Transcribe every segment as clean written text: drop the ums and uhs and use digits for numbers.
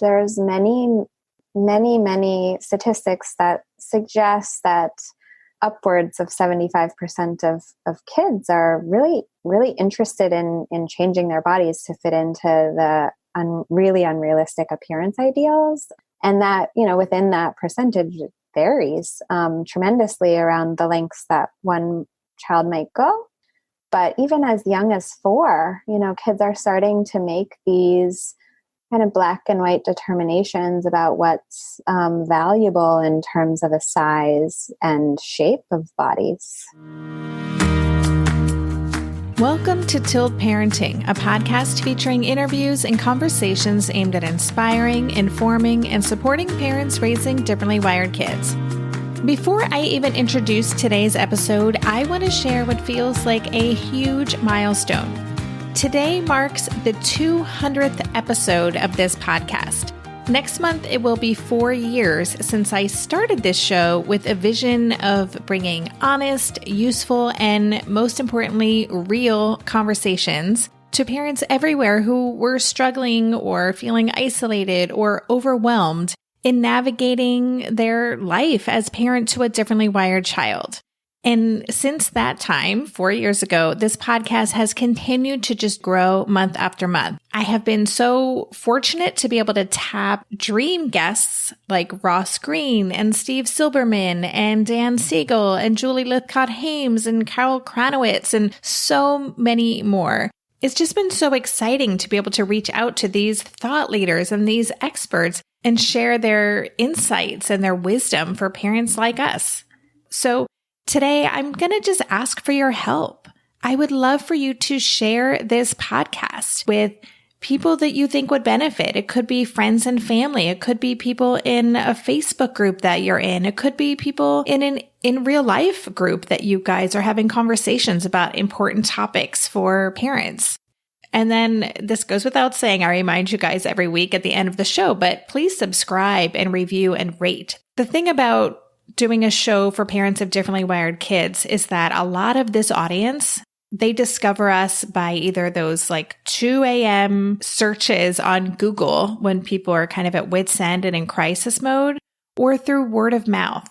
There's many statistics that suggest that upwards of 75% of kids are really, really interested in changing their bodies to fit into the really unrealistic appearance ideals. And that, within that percentage, it varies tremendously around the lengths that one child might go. But even as young as 4, kids are starting to make these kind of black and white determinations about what's valuable in terms of a size and shape of bodies. Welcome to Tilt Parenting, a podcast featuring interviews and conversations aimed at inspiring, informing, and supporting parents raising differently wired kids. Before I even introduce today's episode, I want to share what feels like a huge milestone. Today marks the 200th episode of this podcast. Next month, it will be 4 years since I started this show with a vision of bringing honest, useful, and most importantly, real conversations to parents everywhere who were struggling or feeling isolated or overwhelmed in navigating their life as parent to a differently wired child. And since that time, 4 years ago, this podcast has continued to just grow month after month. I have been so fortunate to be able to tap dream guests like Ross Green and Steve Silberman and Dan Siegel and Julie Lithcott-Hames and Carol Kranowitz and so many more. It's just been so exciting to be able to reach out to these thought leaders and these experts and share their insights and their wisdom for parents like us. So today, I'm going to just ask for your help. I would love for you to share this podcast with people that you think would benefit. It could be friends and family. It could be people in a Facebook group that you're in. It could be people in an in real life group that you guys are having conversations about important topics for parents. And then this goes without saying, I remind you guys every week at the end of the show, but please subscribe and review and rate. The thing about doing a show for parents of differently wired kids is that a lot of this audience, they discover us by either those like 2 a.m. searches on Google when people are kind of at wit's end and in crisis mode, or through word of mouth.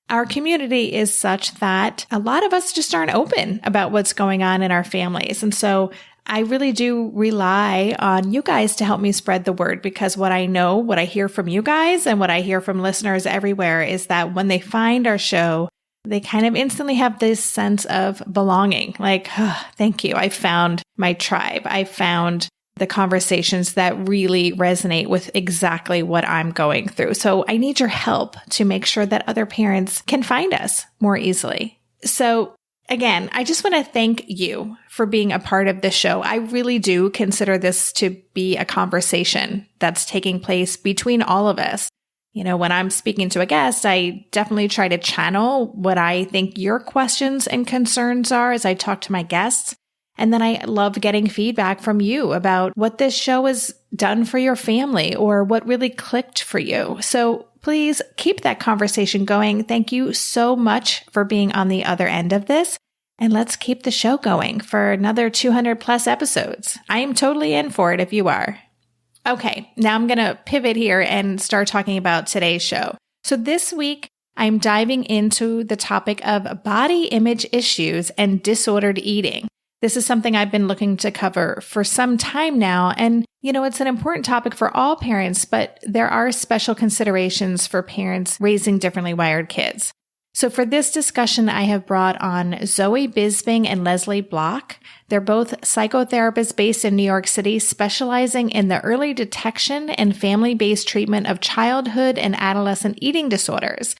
Our community is such that a lot of us just aren't open about what's going on in our families. And so I really do rely on you guys to help me spread the word, because what I know, what I hear from you guys and what I hear from listeners everywhere is that when they find our show, they kind of instantly have this sense of belonging. Like, oh, thank you. I found my tribe. I found the conversations that really resonate with exactly what I'm going through. So I need your help to make sure that other parents can find us more easily. So again, I just want to thank you for being a part of this show. I really do consider this to be a conversation that's taking place between all of us. When I'm speaking to a guest, I definitely try to channel what I think your questions and concerns are as I talk to my guests. And then I love getting feedback from you about what this show has done for your family or what really clicked for you. So please keep that conversation going. Thank you so much for being on the other end of this. And let's keep the show going for another 200 plus episodes. I am totally in for it if you are. Okay, now I'm going to pivot here and start talking about today's show. So this week, I'm diving into the topic of body image issues and disordered eating. This is something I've been looking to cover for some time now. And, it's an important topic for all parents, but there are special considerations for parents raising differently wired kids. So for this discussion, I have brought on Zoë Bisbing and Leslie Bloch. They're both psychotherapists based in New York City, specializing in the early detection and family-based treatment of childhood and adolescent eating disorders.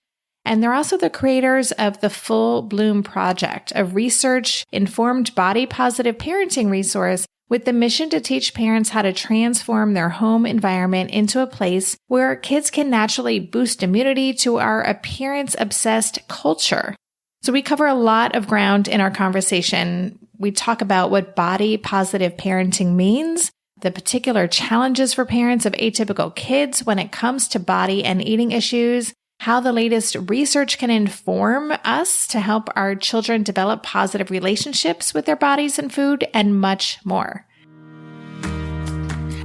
And they're also the creators of the Full Bloom Project, a research-informed body-positive parenting resource with the mission to teach parents how to transform their home environment into a place where kids can naturally boost immunity to our appearance-obsessed culture. So we cover a lot of ground in our conversation. We talk about what body-positive parenting means, the particular challenges for parents of atypical kids when it comes to body and eating issues, how the latest research can inform us to help our children develop positive relationships with their bodies and food, and much more.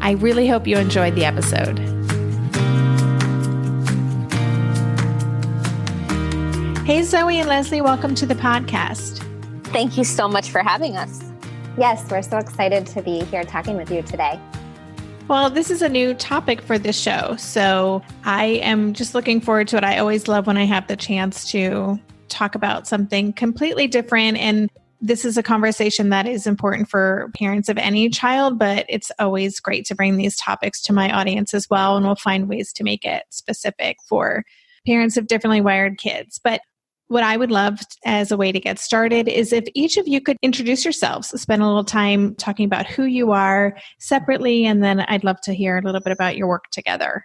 I really hope you enjoyed the episode. Hey, Zoë and Leslie, welcome to the podcast. Thank you so much for having us. Yes, we're so excited to be here talking with you today. Well, this is a new topic for the show, so I am just looking forward to it. I always love when I have the chance to talk about something completely different. And this is a conversation that is important for parents of any child, but it's always great to bring these topics to my audience as well. And we'll find ways to make it specific for parents of differently wired kids. But what I would love as a way to get started is if each of you could introduce yourselves, spend a little time talking about who you are separately, and then I'd love to hear a little bit about your work together.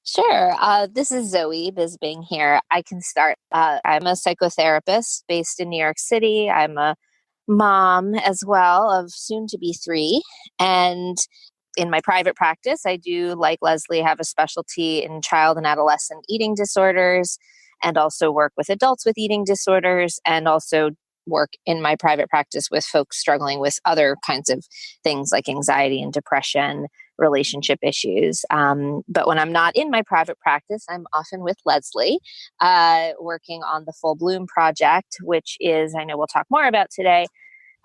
Sure. This is Zoë Bisbing here. I can start. I'm a psychotherapist based in New York City. I'm a mom as well of soon to be 3. And in my private practice, I do, like Leslie, have a specialty in child and adolescent eating disorders, and also work with adults with eating disorders, and also work in my private practice with folks struggling with other kinds of things like anxiety and depression, relationship issues. But when I'm not in my private practice, I'm often with Leslie, working on the Full Bloom project, which is, I know we'll talk more about today,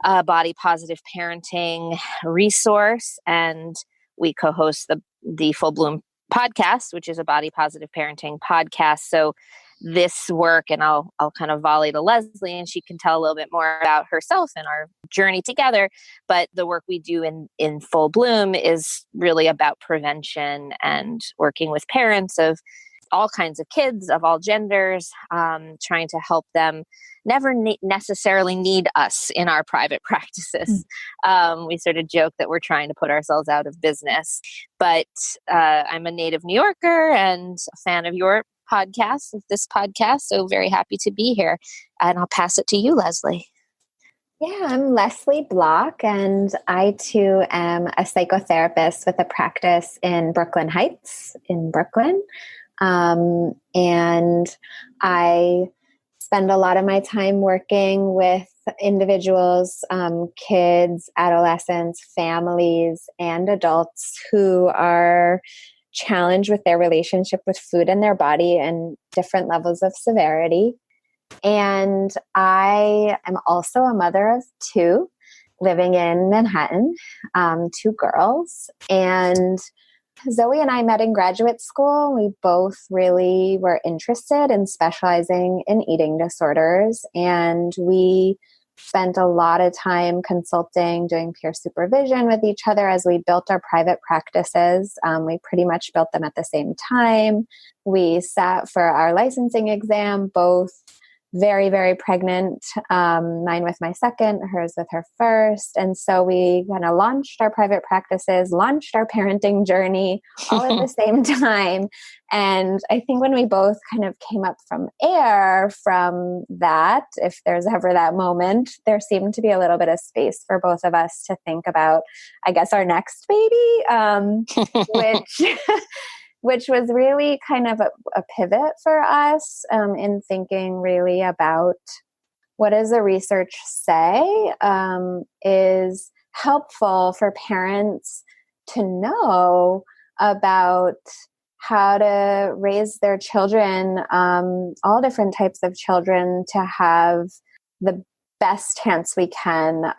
a body positive parenting resource. And we co-host the Full Bloom podcast, which is a body positive parenting podcast. So this work, and I'll kind of volley to Leslie and she can tell a little bit more about herself and our journey together. But the work we do in Full Bloom is really about prevention and working with parents of all kinds of kids of all genders, trying to help them never necessarily need us in our private practices. We sort of joke that we're trying to put ourselves out of business. But I'm a native New Yorker and a fan of this podcast. So very happy to be here. And I'll pass it to you, Leslie. Yeah, I'm Leslie Bloch, and I too am a psychotherapist with a practice in Brooklyn Heights in Brooklyn. And I spend a lot of my time working with individuals, kids, adolescents, families, and adults who are challenged with their relationship with food and their body and different levels of severity. And I am also a mother of 2 living in Manhattan, 2 girls. And Zoë and I met in graduate school. We both really were interested in specializing in eating disorders. And we spent a lot of time consulting, doing peer supervision with each other as we built our private practices. We pretty much built them at the same time. We sat for our licensing exam, both very, very pregnant, mine with my second, hers with her first. And so we kind of launched our private practices, launched our parenting journey all at the same time. And I think when we both kind of came up from air from that, if there's ever that moment, there seemed to be a little bit of space for both of us to think about, I guess, our next baby, which was really kind of a pivot for us in thinking really about what does the research say is helpful for parents to know about how to raise their children, all different types of children, to have the best chance we can,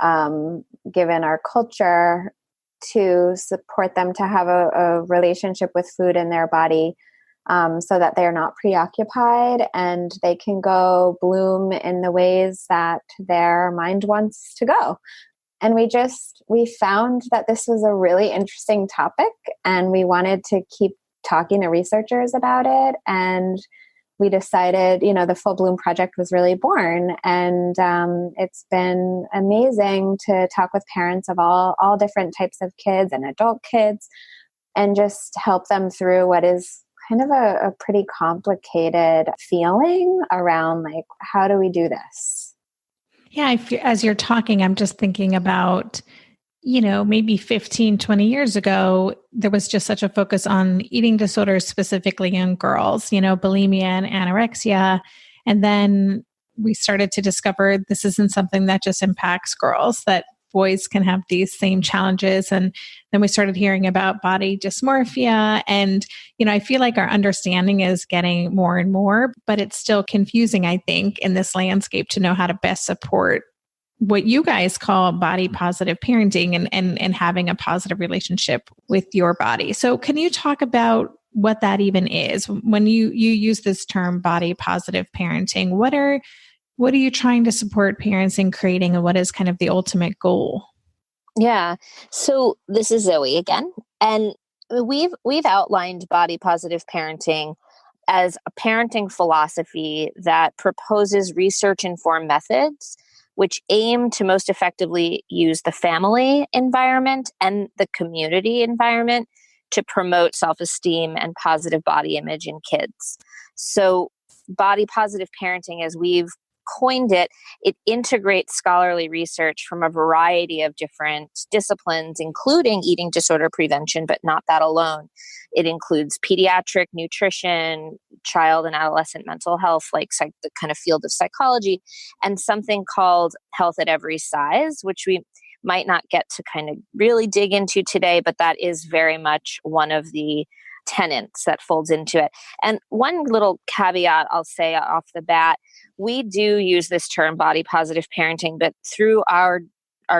given our culture, to support them to have a relationship with food in their body, so that they're not preoccupied and they can go bloom in the ways that their mind wants to go. And we found that this was a really interesting topic, and we wanted to keep talking to researchers about it. And we decided, the Full Bloom Project was really born. And it's been amazing to talk with parents of all different types of kids and adult kids, and just help them through what is kind of a pretty complicated feeling around, like, how do we do this? Yeah, as you're talking, I'm just thinking about, maybe 15, 20 years ago, there was just such a focus on eating disorders, specifically in girls, bulimia and anorexia. And then we started to discover this isn't something that just impacts girls, that boys can have these same challenges. And then we started hearing about body dysmorphia. And, I feel like our understanding is getting more and more, but it's still confusing, I think, in this landscape to know how to best support what you guys call body positive parenting and having a positive relationship with your body. So can you talk about what that even is? When you use this term body positive parenting, what are you trying to support parents in creating, and what is kind of the ultimate goal? Yeah. So this is Zoe again. And we've outlined body positive parenting as a parenting philosophy that proposes research-informed methods which aim to most effectively use the family environment and the community environment to promote self-esteem and positive body image in kids. So body positive parenting, as we've coined it, it integrates scholarly research from a variety of different disciplines, including eating disorder prevention, but not that alone. It includes pediatric nutrition, child and adolescent mental health, like the kind of field of psychology, and something called health at every size, which we might not get to kind of really dig into today, but that is very much one of the tenets that folds into it. And one little caveat I'll say off the bat, we do use this term body positive parenting, but through our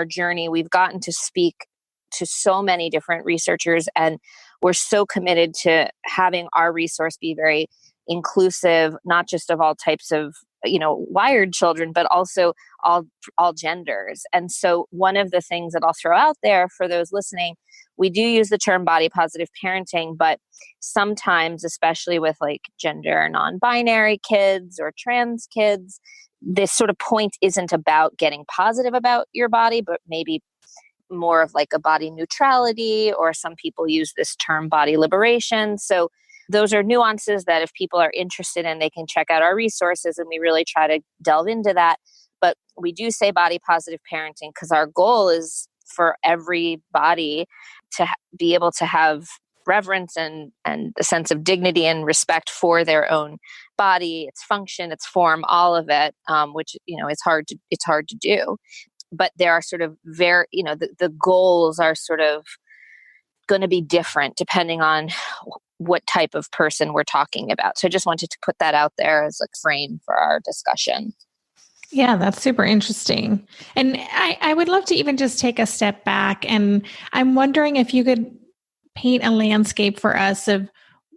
journey, we've gotten to speak to so many different researchers, and we're so committed to having our resource be very inclusive, not just of all types of, wired children, but also all genders. And so one of the things that I'll throw out there for those listening, we do use the term body positive parenting, but sometimes, especially with like gender non-binary kids or trans kids, this sort of point isn't about getting positive about your body, but maybe more of like a body neutrality, or some people use this term body liberation. So those are nuances that if people are interested in, they can check out our resources, and we really try to delve into that. But we do say body positive parenting because our goal is for every body to be able to have reverence and a sense of dignity and respect for their own body, its function, its form, all of it, which, it's hard to do. But there are sort of the goals are sort of going to be different depending on what type of person we're talking about. So I just wanted to put that out there as a frame for our discussion. Yeah, that's super interesting. And I would love to even just take a step back, and I'm wondering if you could paint a landscape for us of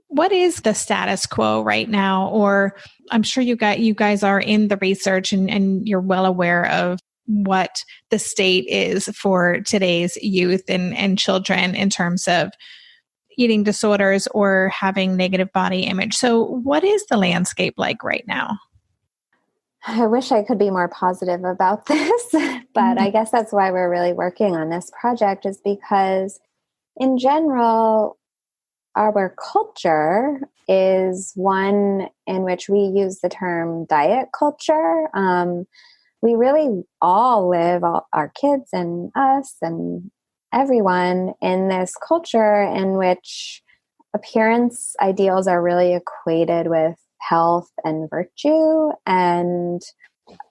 what is the status quo right now, or I'm sure you guys are in the research and you're well aware of what the state is for today's youth and children in terms of eating disorders or having negative body image. So what is the landscape like right now? I wish I could be more positive about this, but I guess that's why we're really working on this project, is because in general, our culture is one in which we use the term diet culture. We really all live, our kids and us and everyone, in this culture in which appearance ideals are really equated with health and virtue, and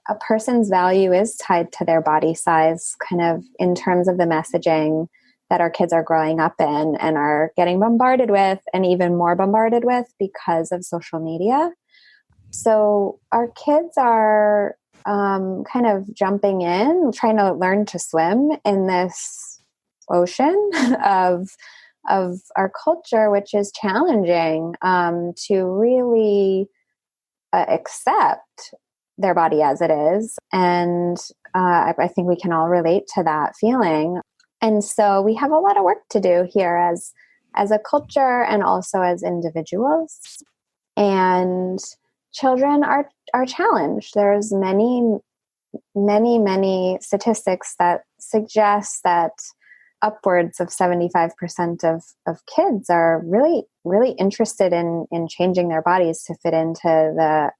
a person's value is tied to their body size, kind of in terms of the messaging that our kids are growing up in and are getting bombarded with, and even more bombarded with because of social media. So our kids are kind of jumping in, trying to learn to swim in this ocean of our culture, which is challenging to really accept their body as it is. And I think we can all relate to that feeling. And so we have a lot of work to do here as a culture and also as individuals. And children are challenged. There's many statistics that suggest that upwards of 75% of kids are really, really interested in changing their bodies to fit into the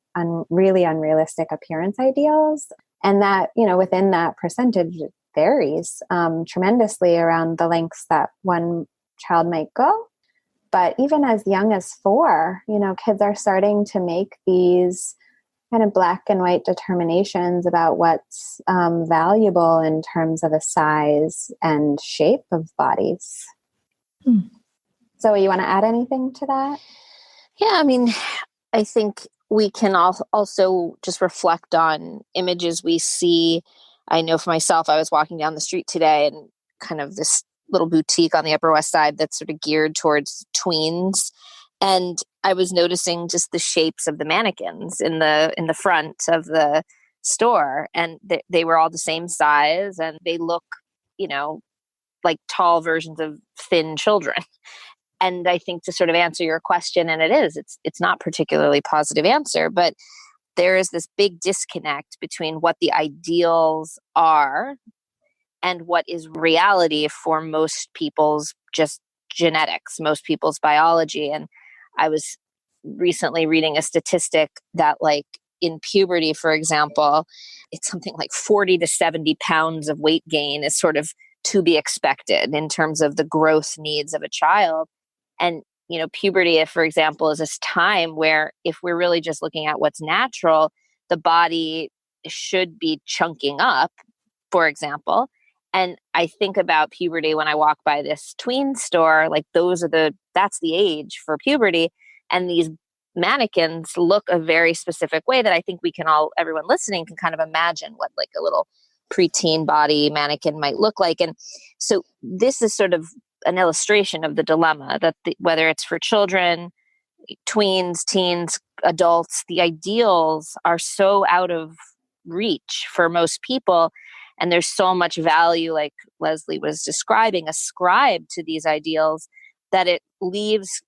really unrealistic appearance ideals. And that, within that percentage, it varies tremendously around the lengths that one child might go. But even as young as 4, kids are starting to make these kind of black and white determinations about what's valuable in terms of a size and shape of bodies. So you want to add anything to that? Yeah, I mean, I think we can also just reflect on images we see. I know for myself, I was walking down the street today and kind of this little boutique on the Upper West Side that's sort of geared towards tweens. And I was noticing just the shapes of the mannequins in the front of the store. And they were all the same size and they look, like tall versions of thin children. And I think to sort of answer your question, and it's not particularly positive answer, but there is this big disconnect between what the ideals are and what is reality for most people's just genetics, most people's biology. And I was recently reading a statistic that like in puberty, for example, it's something like 40 to 70 pounds of weight gain is sort of to be expected in terms of the growth needs of a child. And, puberty, if, for example, is this time where if we're really just looking at what's natural, the body should be chunking up, for example. And I think about puberty when I walk by this tween store, like that's the age for puberty. And these mannequins look a very specific way that I think everyone listening can kind of imagine what like a little preteen body mannequin might look like. And so this is sort of an illustration of the dilemma that whether it's for children, tweens, teens, adults, the ideals are so out of reach for most people. And there's so much value, like Leslie was describing, ascribed to these ideals that it leaves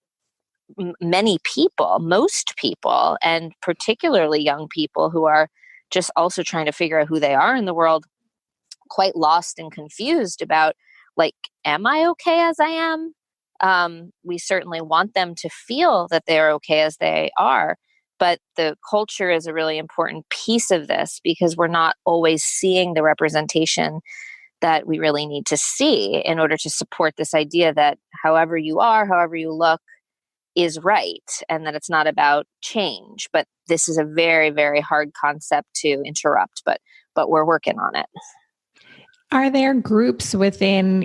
many people, most people, and particularly young people who are just also trying to figure out who they are in the world, quite lost and confused about like, am I okay as I am? We certainly want them to feel that they're okay as they are, but the culture is a really important piece of this because we're not always seeing the representation that we really need to see in order to support this idea that however you are, however you look is right, and that it's not about change. But this is a very, very hard concept to interrupt, but we're working on it. Are there groups within,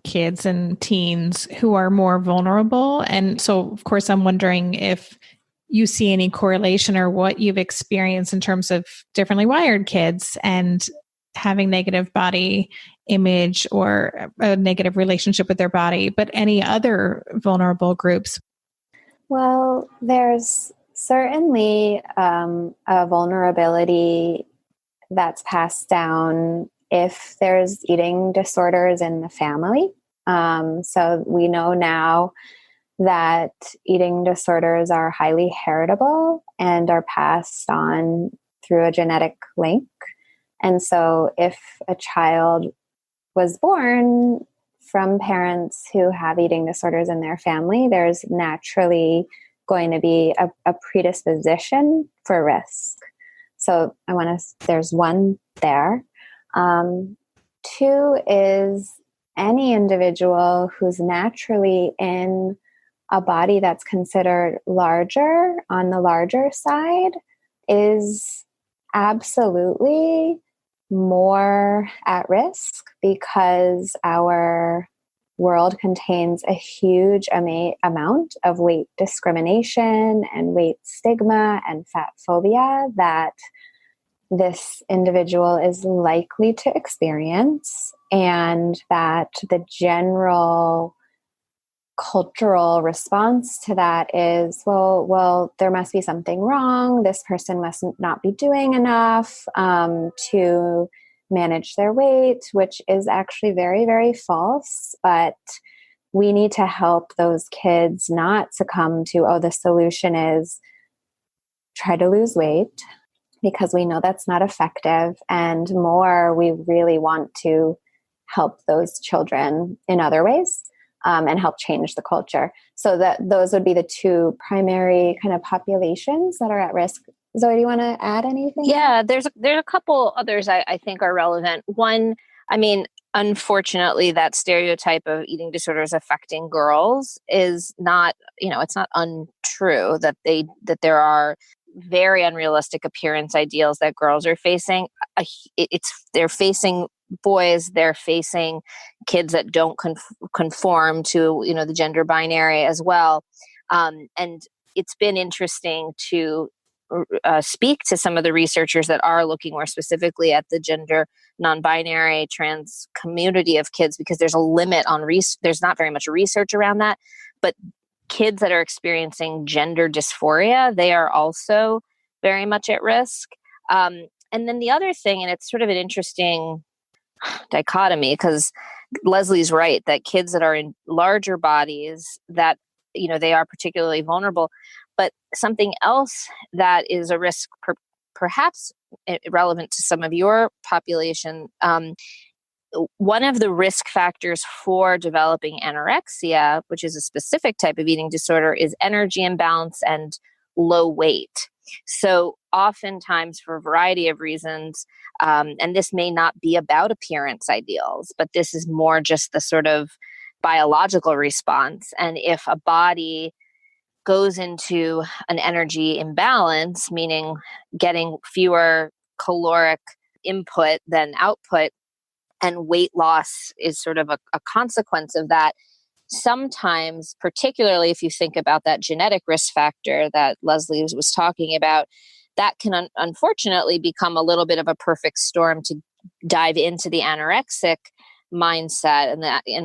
kids and teens who are more vulnerable? And so, of course, I'm wondering if you see any correlation or what you've experienced in terms of differently wired kids and having negative body image or a negative relationship with their body, but any other vulnerable groups? Well, there's certainly a vulnerability that's passed down if there's eating disorders in the family. So we know now that eating disorders are highly heritable and are passed on through a genetic link. And so if a child was born from parents who have eating disorders in their family, there's naturally going to be a predisposition for risk. So there's one there. Two is any individual who's naturally in a body that's considered larger, on the larger side, is absolutely more at risk because our world contains a huge amount of weight discrimination and weight stigma and fat phobia that this individual is likely to experience, and that the general cultural response to that is, well, there must be something wrong. This person must not be doing enough to manage their weight, which is actually very, very false. But we need to help those kids not succumb to, the solution is try to lose weight, because we know that's not effective. And more, we really want to help those children in other ways and help change the culture. So that those would be the two primary kind of populations that are at risk. Zoe, do you want to add anything? Yeah, there's a couple others I think are relevant. One, unfortunately, that stereotype of eating disorders affecting girls is not, it's not untrue that there are very unrealistic appearance ideals that girls are facing. They're facing boys, they're facing kids that don't conform to, the gender binary as well. And it's been interesting to speak to some of the researchers that are looking more specifically at the gender non-binary trans community of kids, because there's a limit on there's not very much research around that, but kids that are experiencing gender dysphoria, they are also very much at risk. And then the other thing, and it's sort of an interesting dichotomy, because Leslie's right that kids that are in larger bodies, that they are particularly vulnerable. But something else that is a risk, perhaps relevant to some of your population, one of the risk factors for developing anorexia, which is a specific type of eating disorder, is energy imbalance and low weight. So oftentimes, for a variety of reasons, and this may not be about appearance ideals, but this is more just the sort of biological response. And if a body goes into an energy imbalance, meaning getting fewer caloric input than output, and weight loss is sort of a consequence of that, sometimes, particularly if you think about that genetic risk factor that Leslie was talking about, that can unfortunately become a little bit of a perfect storm to dive into the anorexic mindset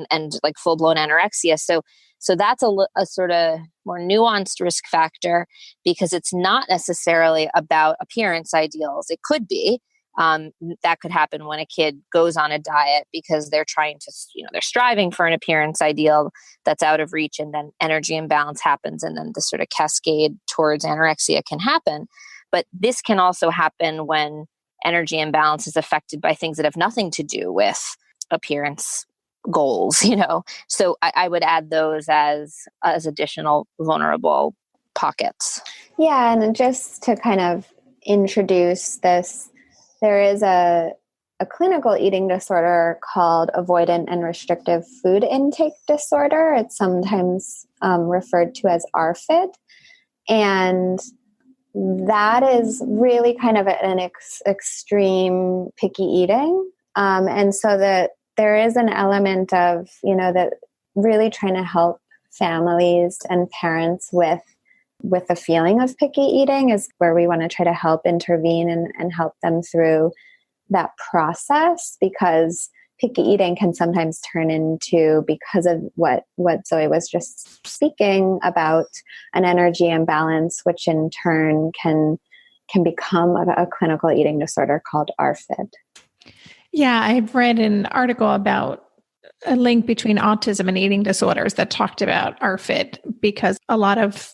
and like full-blown anorexia. So that's a sort of more nuanced risk factor, because it's not necessarily about appearance ideals. It could be. That could happen when a kid goes on a diet because they're trying to, they're striving for an appearance ideal that's out of reach, and then energy imbalance happens, and then the sort of cascade towards anorexia can happen. But this can also happen when energy imbalance is affected by things that have nothing to do with appearance goals, So I would add those as additional vulnerable pockets. Yeah, and just to kind of introduce this, there is a clinical eating disorder called avoidant and restrictive food intake disorder. It's sometimes referred to as ARFID. And that is really kind of an extreme picky eating. And so that there is an element of, that really trying to help families and parents with the feeling of picky eating is where we want to try to help intervene and help them through that process, because picky eating can sometimes turn into, because of what Zoe was just speaking about, an energy imbalance, which in turn can become a clinical eating disorder called ARFID. Yeah, I've read an article about a link between autism and eating disorders that talked about ARFID, because a lot of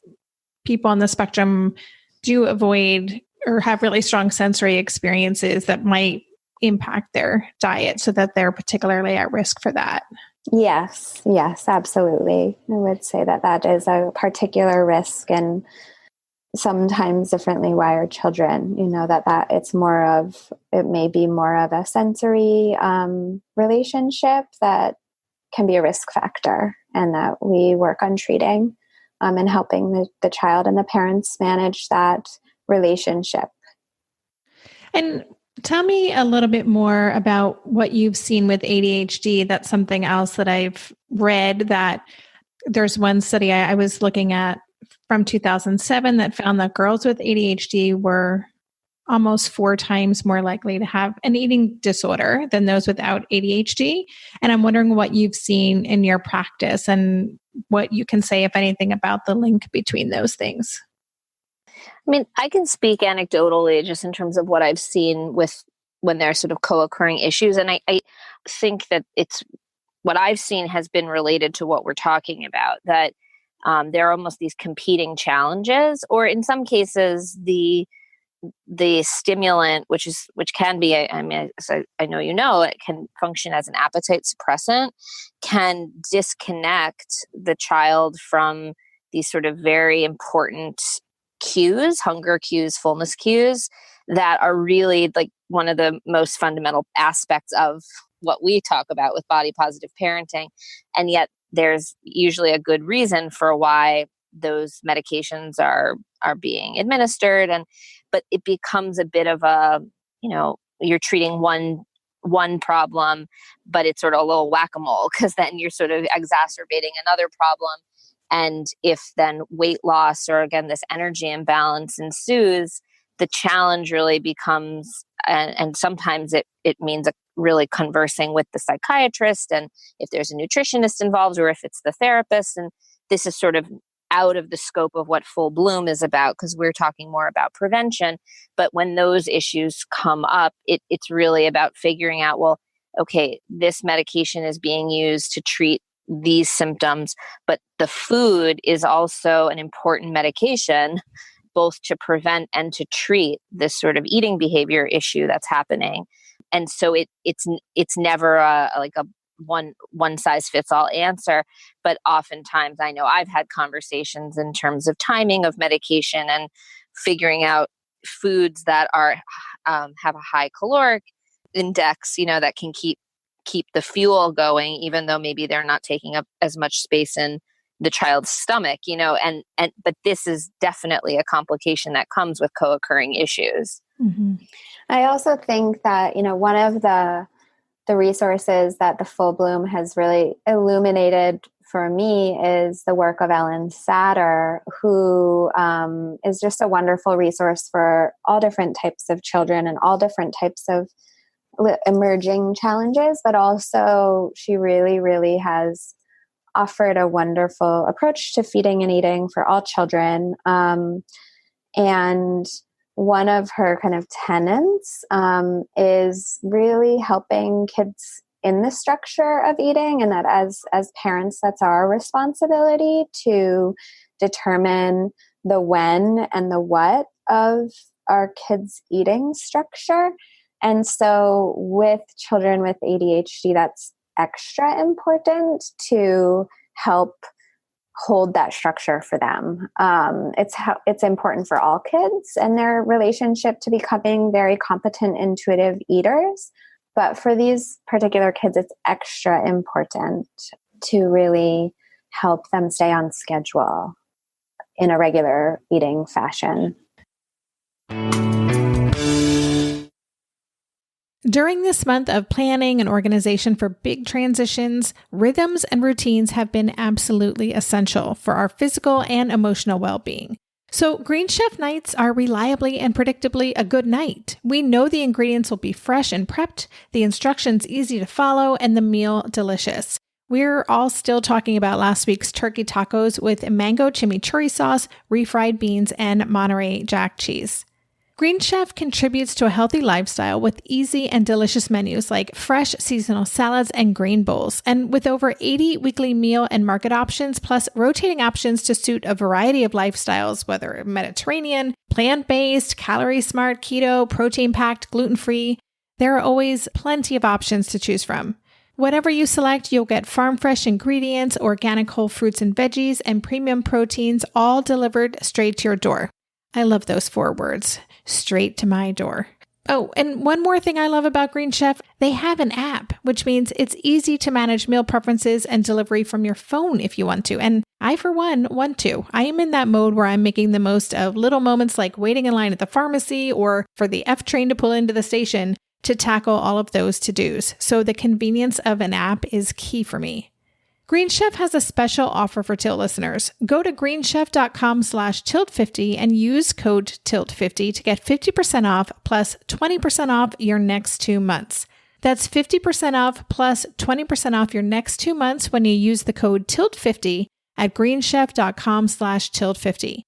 people on the spectrum do avoid or have really strong sensory experiences that might impact their diet, so that they're particularly at risk for that. Yes, absolutely. I would say that is a particular risk, and sometimes differently wired children, that it may be more of a sensory relationship that can be a risk factor, and that we work on treating and helping the child and the parents manage that relationship. And tell me a little bit more about what you've seen with ADHD. That's something else that I've read, that there's one study I was looking at from 2007 that found that girls with ADHD were almost 4 times more likely to have an eating disorder than those without ADHD. And I'm wondering what you've seen in your practice and what you can say, if anything, about the link between those things. I mean, I can speak anecdotally just in terms of what I've seen with when there are sort of co-occurring issues. And I think that it's what I've seen has been related to what we're talking about, that there are almost these competing challenges, or in some cases, the stimulant, which can be, I mean, so I know it can function as an appetite suppressant, can disconnect the child from these sort of very important cues, hunger cues, fullness cues, that are really like one of the most fundamental aspects of what we talk about with body positive parenting. And yet there's usually a good reason for why those medications are being administered. But it becomes a bit of a, you're treating one problem, but it's sort of a little whack-a-mole, because then you're sort of exacerbating another problem. And if then weight loss or again, this energy imbalance ensues, the challenge really becomes, and sometimes it means really conversing with the psychiatrist, and if there's a nutritionist involved, or if it's the therapist. And this is sort of out of the scope of what Full Bloom is about, because we're talking more about prevention. But when those issues come up, it's really about figuring out, well, okay, this medication is being used to treat these symptoms, but the food is also an important medication, both to prevent and to treat this sort of eating behavior issue that's happening. And so it's never a one size fits all answer, but oftentimes I know I've had conversations in terms of timing of medication and figuring out foods that are have a high caloric index, that can keep the fuel going, even though maybe they're not taking up as much space in the child's stomach, but this is definitely a complication that comes with co-occurring issues. Mm-hmm. I also think that, one of the resources that the Full Bloom has really illuminated for me is the work of Ellen Satter, who is just a wonderful resource for all different types of children and all different types of emerging challenges, but also she really, really has offered a wonderful approach to feeding and eating for all children. And one of her kind of tenets is really helping kids in the structure of eating, and that as parents, that's our responsibility to determine the when and the what of our kids' eating structure. And so with children with ADHD, that's extra important to help hold that structure for them. It's important for all kids and their relationship to becoming very competent, intuitive eaters. But for these particular kids, it's extra important to really help them stay on schedule in a regular eating fashion. During this month of planning and organization for big transitions, rhythms and routines have been absolutely essential for our physical and emotional well-being. So Green Chef nights are reliably and predictably a good night. We know the ingredients will be fresh and prepped, the instructions easy to follow, and the meal delicious. We're all still talking about last week's turkey tacos with mango chimichurri sauce, refried beans, and Monterey Jack cheese. Green Chef contributes to a healthy lifestyle with easy and delicious menus like fresh seasonal salads and grain bowls. And with over 80 weekly meal and market options, plus rotating options to suit a variety of lifestyles, whether Mediterranean, plant-based, calorie-smart, keto, protein-packed, gluten-free, there are always plenty of options to choose from. Whatever you select, you'll get farm-fresh ingredients, organic whole fruits and veggies, and premium proteins, all delivered straight to your door. I love those 4 words. Straight to my door. Oh, and one more thing I love about Green Chef, they have an app, which means it's easy to manage meal preferences and delivery from your phone if you want to. And I, for one, want to. I am in that mode where I'm making the most of little moments like waiting in line at the pharmacy or for the F train to pull into the station to tackle all of those to-dos. So the convenience of an app is key for me. Green Chef has a special offer for Tilt listeners. Go to greenchef.com/tilt50 and use code TILT50 to get 50% off plus 20% off your next 2 months. That's 50% off plus 20% off your next 2 months when you use the code TILT50 at greenchef.com/tilt50.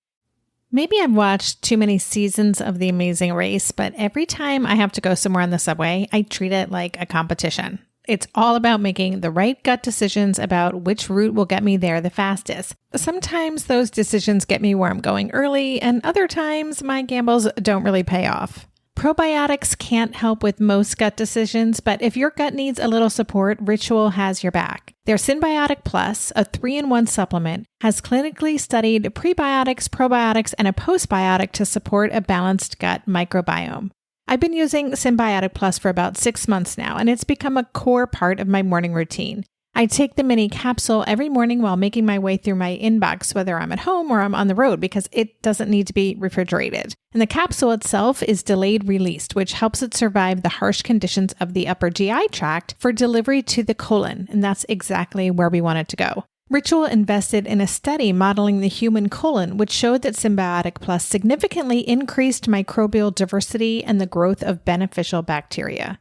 Maybe I've watched too many seasons of The Amazing Race, but every time I have to go somewhere on the subway, I treat it like a competition. It's all about making the right gut decisions about which route will get me there the fastest. Sometimes those decisions get me where I'm going early, and other times my gambles don't really pay off. Probiotics can't help with most gut decisions, but if your gut needs a little support, Ritual has your back. Their Symbiotic Plus, a 3-in-1 supplement, has clinically studied prebiotics, probiotics, and a postbiotic to support a balanced gut microbiome. I've been using Symbiotic Plus for about 6 months now, and it's become a core part of my morning routine. I take the mini capsule every morning while making my way through my inbox, whether I'm at home or I'm on the road, because it doesn't need to be refrigerated. And the capsule itself is delayed released, which helps it survive the harsh conditions of the upper GI tract for delivery to the colon. And that's exactly where we want it to go. Ritual invested in a study modeling the human colon, which showed that Symbiotic Plus significantly increased microbial diversity and the growth of beneficial bacteria.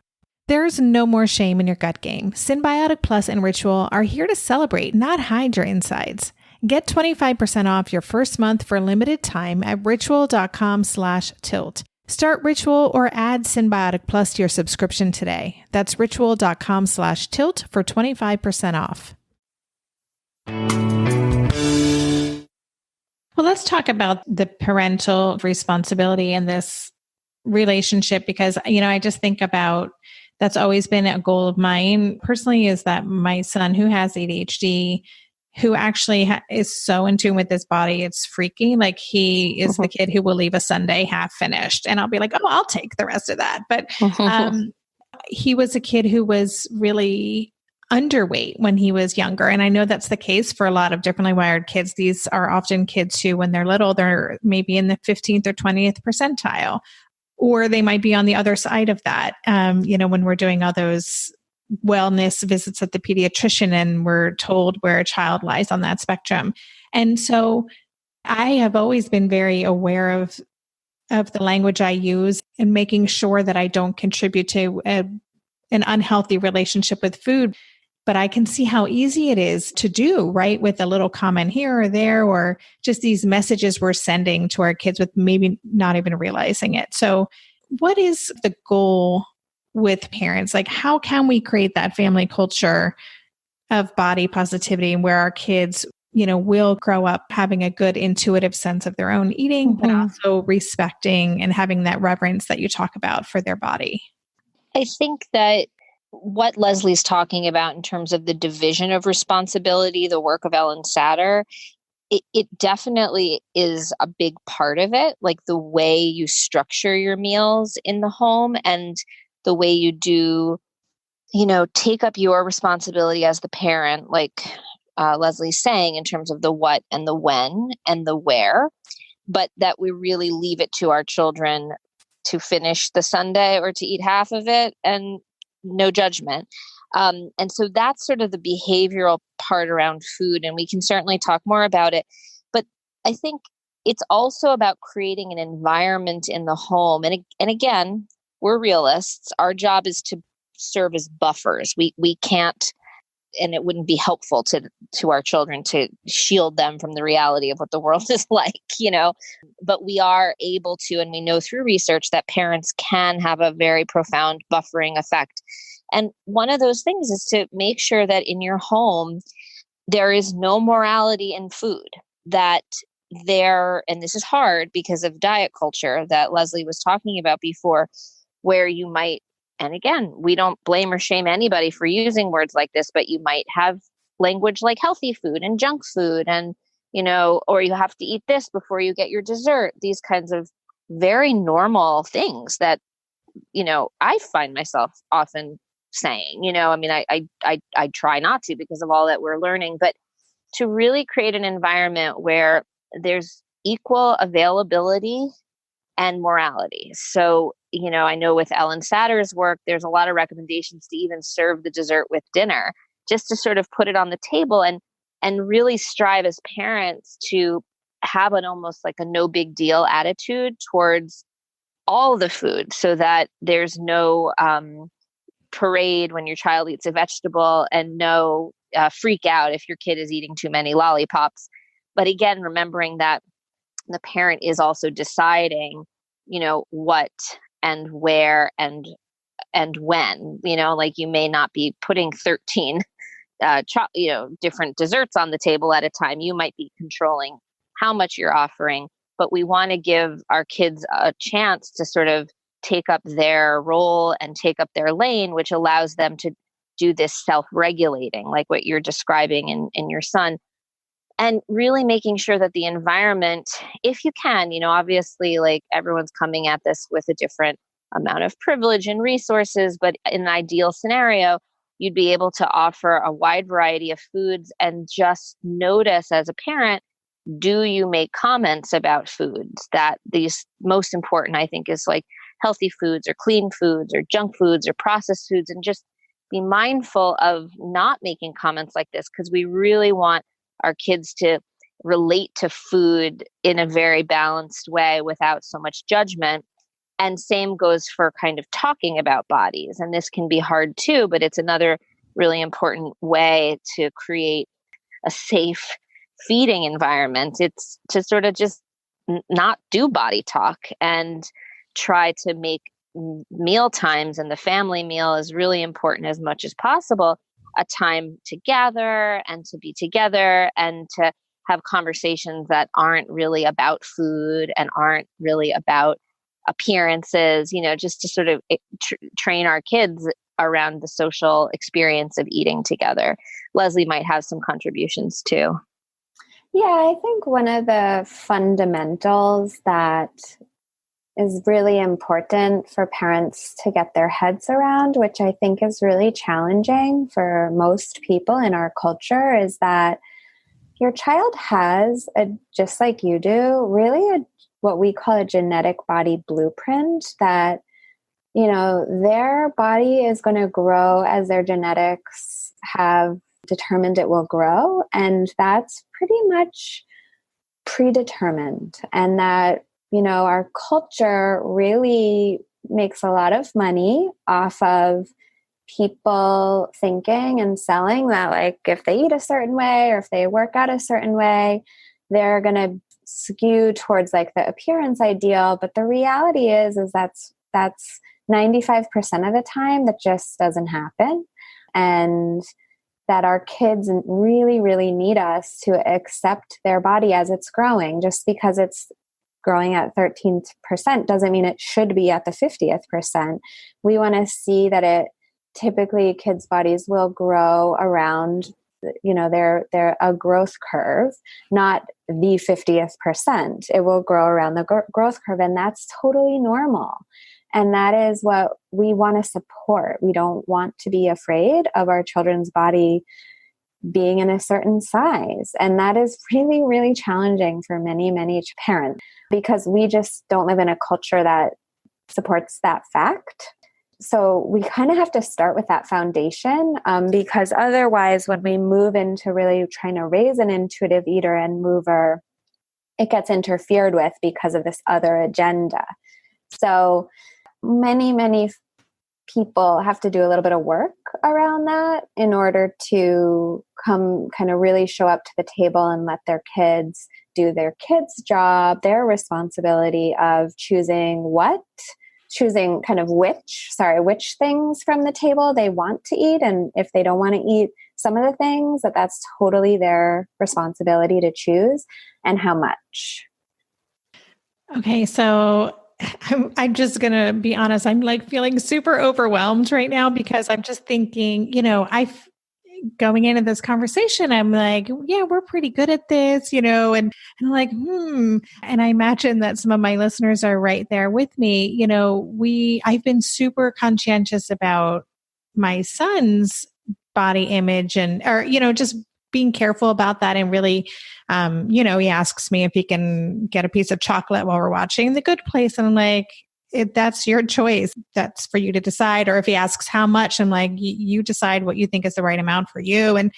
There's no more shame in your gut game. Symbiotic Plus and Ritual are here to celebrate, not hide your insides. Get 25% off your first month for a limited time at ritual.com/tilt. Start Ritual or add Symbiotic Plus to your subscription today. That's ritual.com/tilt for 25% off. Well, let's talk about the parental responsibility in this relationship because, I just think about that's always been a goal of mine personally is that my son who has ADHD, who actually is so in tune with his body, it's freaky. Like he is the kid who will leave a sundae half finished and I'll be like, oh, I'll take the rest of that. But he was a kid who was really underweight when he was younger. And I know that's the case for a lot of differently wired kids. These are often kids who, when they're little, they're maybe in the 15th or 20th percentile. Or they might be on the other side of that, when we're doing all those wellness visits at the pediatrician and we're told where a child lies on that spectrum. And so I have always been very aware of the language I use and making sure that I don't contribute to an unhealthy relationship with food. But I can see how easy it is to do, right? With a little comment here or there, or just these messages we're sending to our kids with maybe not even realizing it. So what is the goal with parents? Like, how can we create that family culture of body positivity where our kids, will grow up having a good intuitive sense of their own eating, but also respecting and having that reverence that you talk about for their body? I think that what Leslie's talking about in terms of the division of responsibility, the work of Ellen Satter, it definitely is a big part of it, like the way you structure your meals in the home and the way you do, take up your responsibility as the parent, like Leslie's saying, in terms of the what and the when and the where, but that we really leave it to our children to finish the sundae or to eat half of it and no judgment. And so that's sort of the behavioral part around food. And we can certainly talk more about it. But I think it's also about creating an environment in the home. And again, we're realists. Our job is to serve as buffers. We can't, and it wouldn't be helpful to our children to shield them from the reality of what the world is like, but we are able to, and we know through research that parents can have a very profound buffering effect. And one of those things is to make sure that in your home, there is no morality in food, that and this is hard because of diet culture that Leslie was talking about before, where you might, and again, we don't blame or shame anybody for using words like this, but you might have language like healthy food and junk food and, or you have to eat this before you get your dessert. These kinds of very normal things that, I find myself often saying, I try not to because of all that we're learning, but to really create an environment where there's equal availability and morality. So, I know with Ellen Satter's work, there's a lot of recommendations to even serve the dessert with dinner, just to sort of put it on the table and really strive as parents to have an almost like a no big deal attitude towards all the food so that there's no parade when your child eats a vegetable and no freak out if your kid is eating too many lollipops. But again, remembering that the parent is also deciding, what and where and when, like you may not be putting 13, different desserts on the table at a time. You might be controlling how much you're offering, but we want to give our kids a chance to sort of take up their role and take up their lane, which allows them to do this self-regulating, like what you're describing in your son. And really making sure that the environment, if you can, obviously like everyone's coming at this with a different amount of privilege and resources, but in an ideal scenario, you'd be able to offer a wide variety of foods and just notice as a parent, do you make comments about foods? That these most important, I think, is like healthy foods or clean foods or junk foods or processed foods, and just be mindful of not making comments like this, because we really want our kids to relate to food in a very balanced way without so much judgment. And same goes for kind of talking about bodies. And this can be hard too, but it's another really important way to create a safe feeding environment. It's to sort of just not do body talk and try to make meal times, and the family meal is really important as much as possible, a time to gather and to be together and to have conversations that aren't really about food and aren't really about appearances, just to sort of train our kids around the social experience of eating together. Leslie might have some contributions too. Yeah, I think one of the fundamentals that is really important for parents to get their heads around, which I think is really challenging for most people in our culture, is that your child has, just like you do, really what we call a genetic body blueprint, that, their body is going to grow as their genetics have determined it will grow. And that's pretty much predetermined. And that, our culture really makes a lot of money off of people thinking and selling that, like, if they eat a certain way or if they work out a certain way, they're going to skew towards like the appearance ideal. But the reality is that's 95% of the time that just doesn't happen. And that our kids really, really need us to accept their body as it's growing. Just because it's growing at 13% doesn't mean it should be at the 50th percent. We want to see that typically kids' bodies will grow around, they're a growth curve, not the 50th percent. It will grow around the growth curve, and that's totally normal. And that is what we want to support. We don't want to be afraid of our children's body being in a certain size. And that is really, really challenging for many, many parents, because we just don't live in a culture that supports that fact. So we kind of have to start with that foundation, because otherwise, when we move into really trying to raise an intuitive eater and mover, it gets interfered with because of this other agenda. So many, many people have to do a little bit of work around that in order to come kind of really show up to the table and let their kids do their kids' job, their responsibility of choosing kind of which things from the table they want to eat. And if they don't want to eat some of the things, that's totally their responsibility to choose, and how much. Okay, so I'm just going to be honest. I'm like feeling super overwhelmed right now, because I'm just thinking, going into this conversation, I'm like, yeah, we're pretty good at this, and I'm like, and I imagine that some of my listeners are right there with me. I've been super conscientious about my son's body image just being careful about that. And really, he asks me if he can get a piece of chocolate while we're watching The Good Place. And I'm like, that's your choice. That's for you to decide. Or if he asks how much, I'm like, you decide what you think is the right amount for you.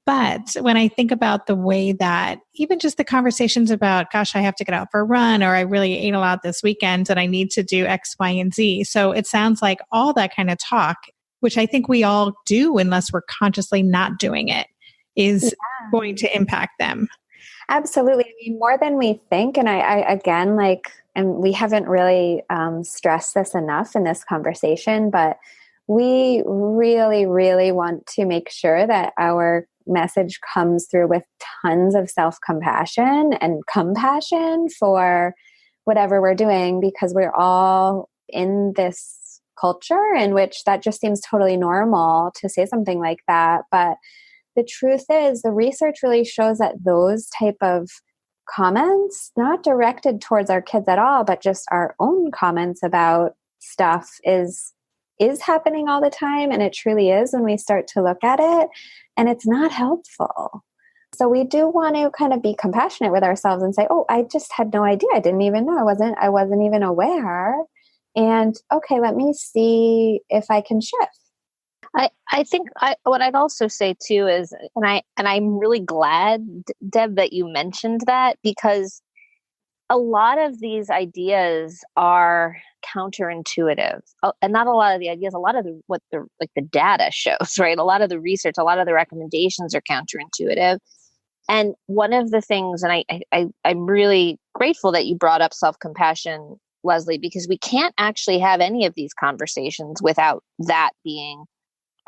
But when I think about the way that even just the conversations about, gosh, I have to get out for a run, or I really ate a lot this weekend and I need to do X, Y, and Z. So it sounds like all that kind of talk, which I think we all do unless we're consciously not doing it, is going to impact them. Absolutely. I mean, more than we think. And I again, and we haven't really stressed this enough in this conversation, but we really, really want to make sure that our message comes through with tons of self-compassion and compassion for whatever we're doing, because we're all in this culture in which that just seems totally normal to say something like that. But the truth is, the research really shows that those type of comments, not directed towards our kids at all, but just our own comments about stuff, is is happening all the time, and it truly is when we start to look at it, and it's not helpful. So we do want to kind of be compassionate with ourselves and say, oh, I just had no idea. I didn't even know. I wasn't even aware. And okay, let me see if I can shift. I think what I'd also say too is, and I'm really glad, Deb, that you mentioned that, because a lot of these ideas are counterintuitive, and not a lot of the ideas, a lot of what the data shows, right? A lot of the research, a lot of the recommendations are counterintuitive. And one of the things, and I'm really grateful that you brought up self-compassion, Leslie, because we can't actually have any of these conversations without that being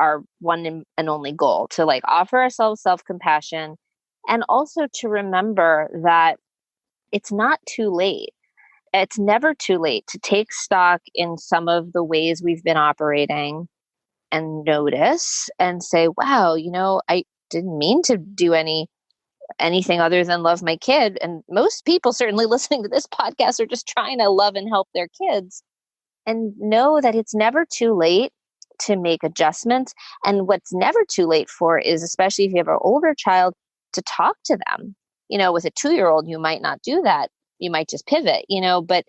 our one and only goal, to like offer ourselves self-compassion, and also to remember that it's not too late. It's never too late to take stock in some of the ways we've been operating and notice and say, wow, I didn't mean to do anything other than love my kid. And most people certainly listening to this podcast are just trying to love and help their kids, and know that it's never too late to make adjustments. And what's never too late for is, especially if you have an older child, to talk to them. With a 2-year-old, you might not do that. You might just pivot, but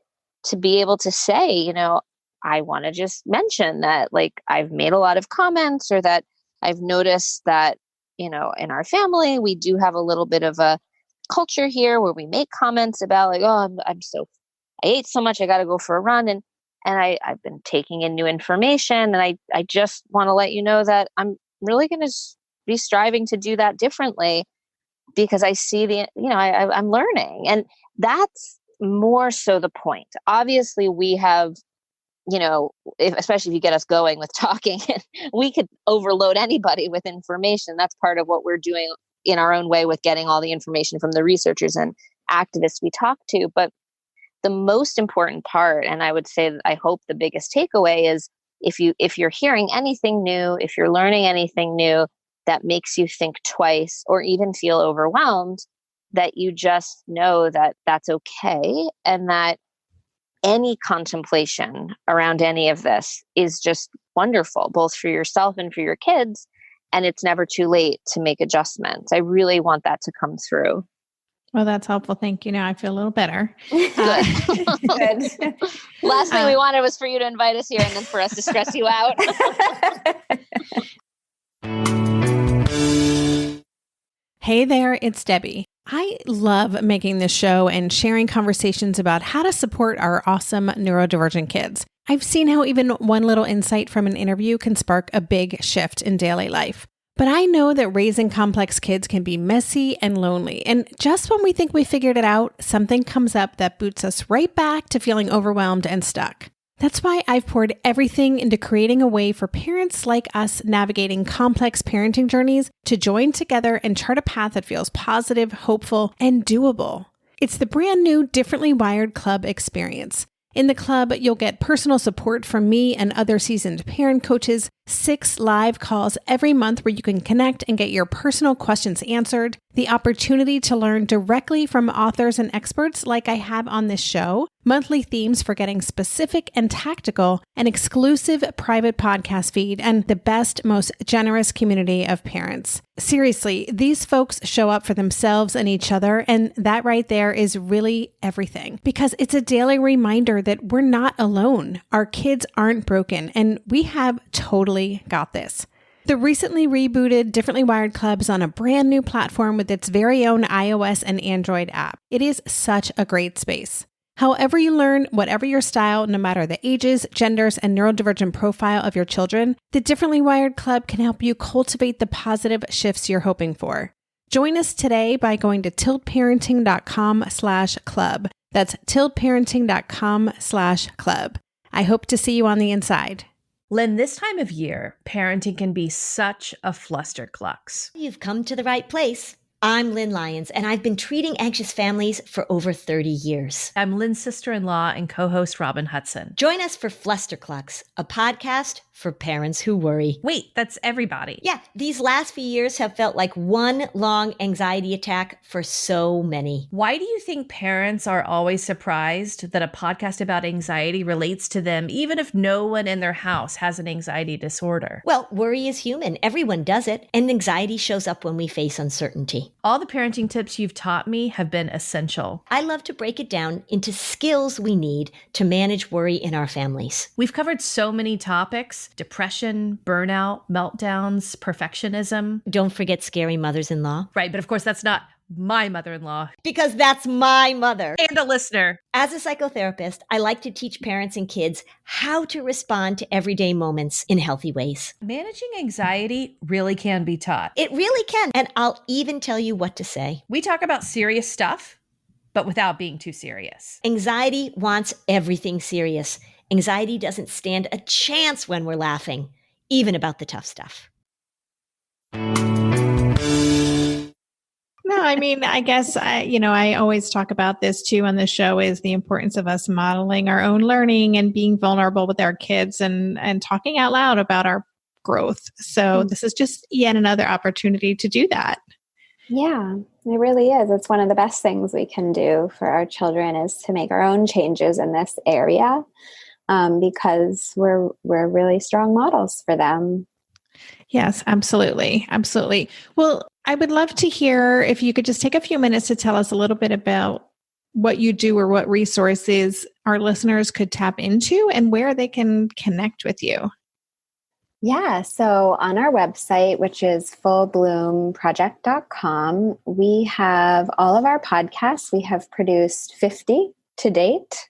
to be able to say, I want to just mention that, like, I've made a lot of comments, or that I've noticed that, in our family, we do have a little bit of a culture here where we make comments about like, oh, I ate so much, I got to go for a run. And I've been taking in new information, and I just want to let you know that I'm really going to be striving to do that differently, because I see I'm learning. And that's more so the point. Obviously, we have, especially if you get us going with talking, we could overload anybody with information. That's part of what we're doing in our own way with getting all the information from the researchers and activists we talk to. But the most important part, and I would say that I hope the biggest takeaway, is if you're hearing anything new, if you're learning anything new that makes you think twice or even feel overwhelmed, that you just know that that's okay, and that any contemplation around any of this is just wonderful, both for yourself and for your kids. And it's never too late to make adjustments. I really want that to come through. Well, that's helpful. Thank you. Now I feel a little better. Good. Last thing we wanted was for you to invite us here and then for us to stress you out. Hey there, it's Debbie. I love making this show and sharing conversations about how to support our awesome neurodivergent kids. I've seen how even one little insight from an interview can spark a big shift in daily life. But I know that raising complex kids can be messy and lonely. And just when we think we figured it out, something comes up that boots us right back to feeling overwhelmed and stuck. That's why I've poured everything into creating a way for parents like us navigating complex parenting journeys to join together and chart a path that feels positive, hopeful, and doable. It's the brand new Differently Wired Club experience. In the club, you'll get personal support from me and other seasoned parent coaches, 6 live calls every month where you can connect and get your personal questions answered, the opportunity to learn directly from authors and experts like I have on this show, monthly themes for getting specific and tactical, an exclusive private podcast feed, and the best, most generous community of parents. Seriously, these folks show up for themselves and each other, and that right there is really everything, because it's a daily reminder that we're not alone. Our kids aren't broken, and we have totally got this. The recently rebooted Differently Wired Club is on a brand new platform with its very own iOS and Android app. It is such a great space. However you learn, whatever your style, no matter the ages, genders, and neurodivergent profile of your children, the Differently Wired Club can help you cultivate the positive shifts you're hoping for. Join us today by going to tiltparenting.com/club. That's tiltparenting.com/club. I hope to see you on the inside. Lynn, this time of year, parenting can be such a flusterclux. You've come to the right place. I'm Lynn Lyons, and I've been treating anxious families for over 30 years. I'm Lynn's sister-in-law and co-host Robin Hudson. Join us for Flusterclux, a podcast for parents who worry. Wait, that's everybody. Yeah, these last few years have felt like one long anxiety attack for so many. Why do you think parents are always surprised that a podcast about anxiety relates to them, even if no one in their house has an anxiety disorder? Well, worry is human. Everyone does it. And anxiety shows up when we face uncertainty. All the parenting tips you've taught me have been essential. I love to break it down into skills we need to manage worry in our families. We've covered so many topics: depression, burnout, meltdowns, perfectionism. Don't forget scary mothers-in-law. Right, but of course that's not my mother-in-law. Because that's my mother. And a listener. As a psychotherapist, I like to teach parents and kids how to respond to everyday moments in healthy ways. Managing anxiety really can be taught. It really can. And I'll even tell you what to say. We talk about serious stuff, but without being too serious. Anxiety wants everything serious. Anxiety doesn't stand a chance when we're laughing, even about the tough stuff. No, I mean, I guess, I always talk about this too on the show, is the importance of us modeling our own learning and being vulnerable with our kids and talking out loud about our growth. So this is just yet another opportunity to do that. Yeah, it really is. It's one of the best things we can do for our children, is to make our own changes in this area, because we're really strong models for them. Yes, absolutely. Absolutely. Well, I would love to hear if you could just take a few minutes to tell us a little bit about what you do or what resources our listeners could tap into and where they can connect with you. Yeah, so on our website, which is fullbloomproject.com, we have all of our podcasts. We have produced 50 to date.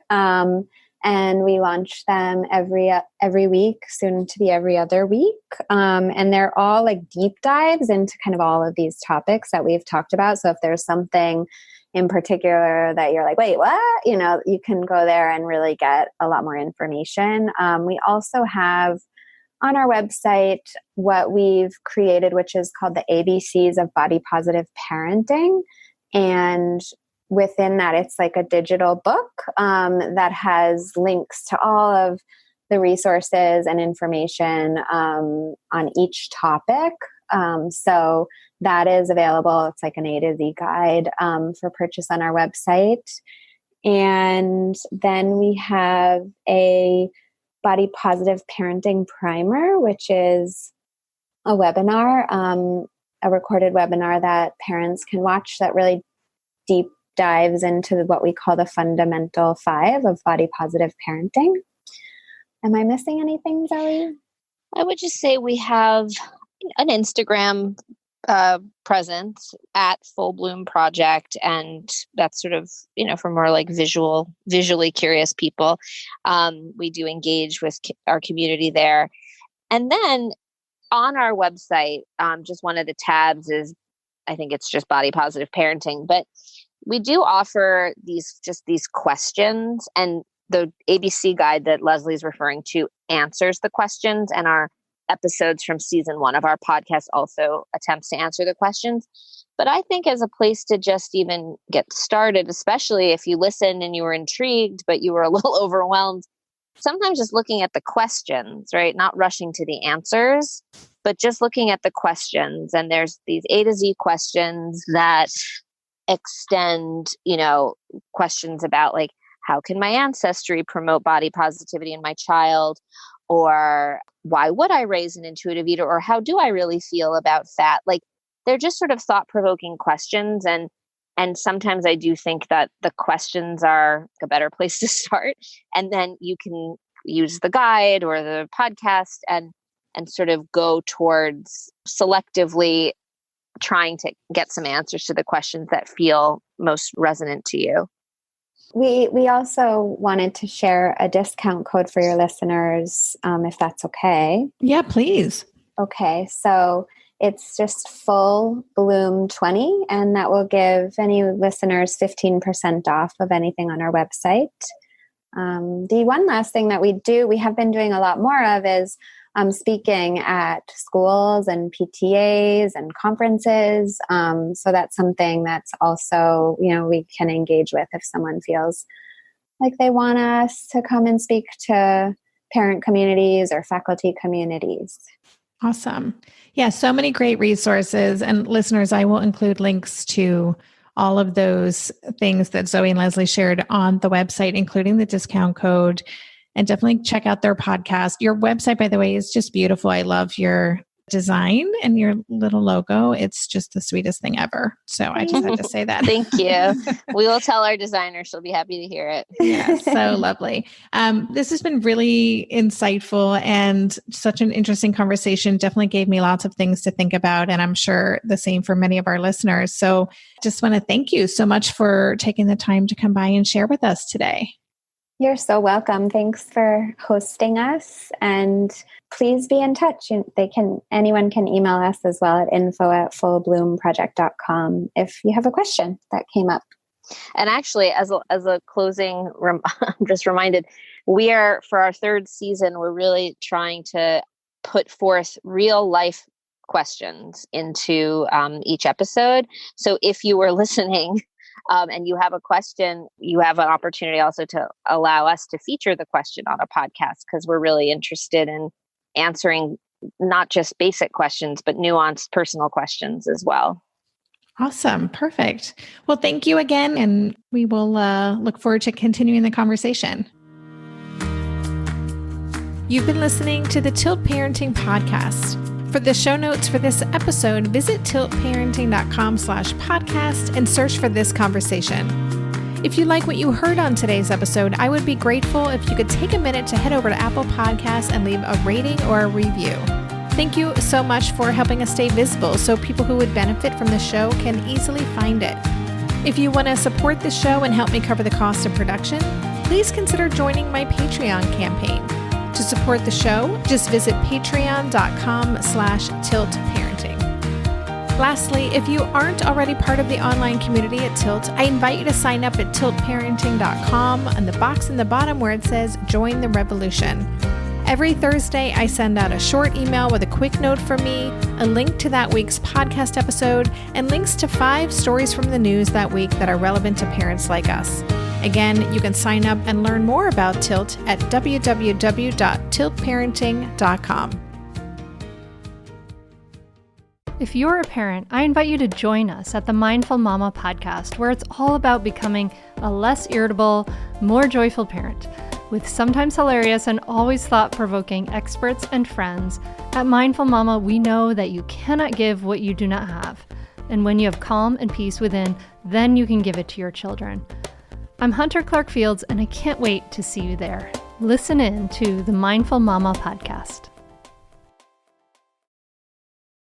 And we launch them every week, soon to be every other week. And they're all like deep dives into kind of all of these topics that we've talked about. So if there's something in particular that you're like, wait, what? You can go there and really get a lot more information. We also have on our website what we've created, which is called the ABCs of Body Positive Parenting. And within that, it's like a digital book that has links to all of the resources and information on each topic. So that is available. It's like an A to Z guide for purchase on our website. And then we have a Body Positive Parenting Primer, which is a webinar, a recorded webinar that parents can watch that really deep dives into what we call the fundamental 5 of body positive parenting. Am I missing anything, Zoe? I would just say we have an Instagram presence at Full Bloom Project, and that's sort of, for more like visually curious people. We do engage with our community there. And then on our website, just one of the tabs is, I think it's just body positive parenting, but we do offer these questions, and the ABC guide that Leslie's referring to answers the questions, and our episodes from season 1 of our podcast also attempts to answer the questions. But I think as a place to just even get started, especially if you listen and you were intrigued, but you were a little overwhelmed, sometimes just looking at the questions, right? Not rushing to the answers, but just looking at the questions. And there's these A to Z questions that extend, questions about like, how can my ancestry promote body positivity in my child? Or why would I raise an intuitive eater? Or how do I really feel about fat? Like, they're just sort of thought-provoking questions. And sometimes I do think that the questions are a better place to start. And then you can use the guide or the podcast and sort of go towards selectively trying to get some answers to the questions that feel most resonant to you. We also wanted to share a discount code for your listeners, if that's okay. Yeah, please. Okay, so it's just Full Bloom 20, and that will give any listeners 15% off of anything on our website. The one last thing that we have been doing a lot more of is speaking at schools and PTAs and conferences. So that's something that's also, we can engage with if someone feels like they want us to come and speak to parent communities or faculty communities. Awesome. Yeah, so many great resources. And listeners, I will include links to all of those things that Zoë and Leslie shared on the website, including the discount code. And definitely check out their podcast. Your website, by the way, is just beautiful. I love your design and your little logo. It's just the sweetest thing ever. So I just had to say that. Thank you. We will tell our designer. She'll be happy to hear it. Yeah, so lovely. This has been really insightful and such an interesting conversation. Definitely gave me lots of things to think about. And I'm sure the same for many of our listeners. So just want to thank you so much for taking the time to come by and share with us today. You're so welcome. Thanks for hosting us. And please be in touch. Anyone can email us as well at info@fullbloomproject.com if you have a question that came up. And actually, as a closing, I'm just reminded, we are, for our third season, we're really trying to put forth real life questions into each episode. So if you were listening, and you have a question, you have an opportunity also to allow us to feature the question on a podcast, because we're really interested in answering not just basic questions, but nuanced personal questions as well. Awesome. Perfect. Well, thank you again. And we will look forward to continuing the conversation. You've been listening to the Tilt Parenting Podcast. For the show notes for this episode, visit tiltparenting.com/podcast and search for this conversation. If you like what you heard on today's episode, I would be grateful if you could take a minute to head over to Apple Podcasts and leave a rating or a review. Thank you so much for helping us stay visible so people who would benefit from the show can easily find it. If you want to support the show and help me cover the cost of production, please consider joining my Patreon campaign. To support the show, just visit patreon.com/tiltparenting. Lastly, if you aren't already part of the online community at Tilt, I invite you to sign up at tiltparenting.com on the box in the bottom where it says Join the Revolution. Every Thursday, I send out a short email with a quick note from me, a link to that week's podcast episode, and links to 5 stories from the news that week that are relevant to parents like us. Again, you can sign up and learn more about Tilt at www.tiltparenting.com. If you're a parent, I invite you to join us at the Mindful Mama podcast, where it's all about becoming a less irritable, more joyful parent. With sometimes hilarious and always thought-provoking experts and friends, at Mindful Mama, we know that you cannot give what you do not have. And when you have calm and peace within, then you can give it to your children. I'm Hunter Clark Fields, and I can't wait to see you there. Listen in to the Mindful Mama podcast.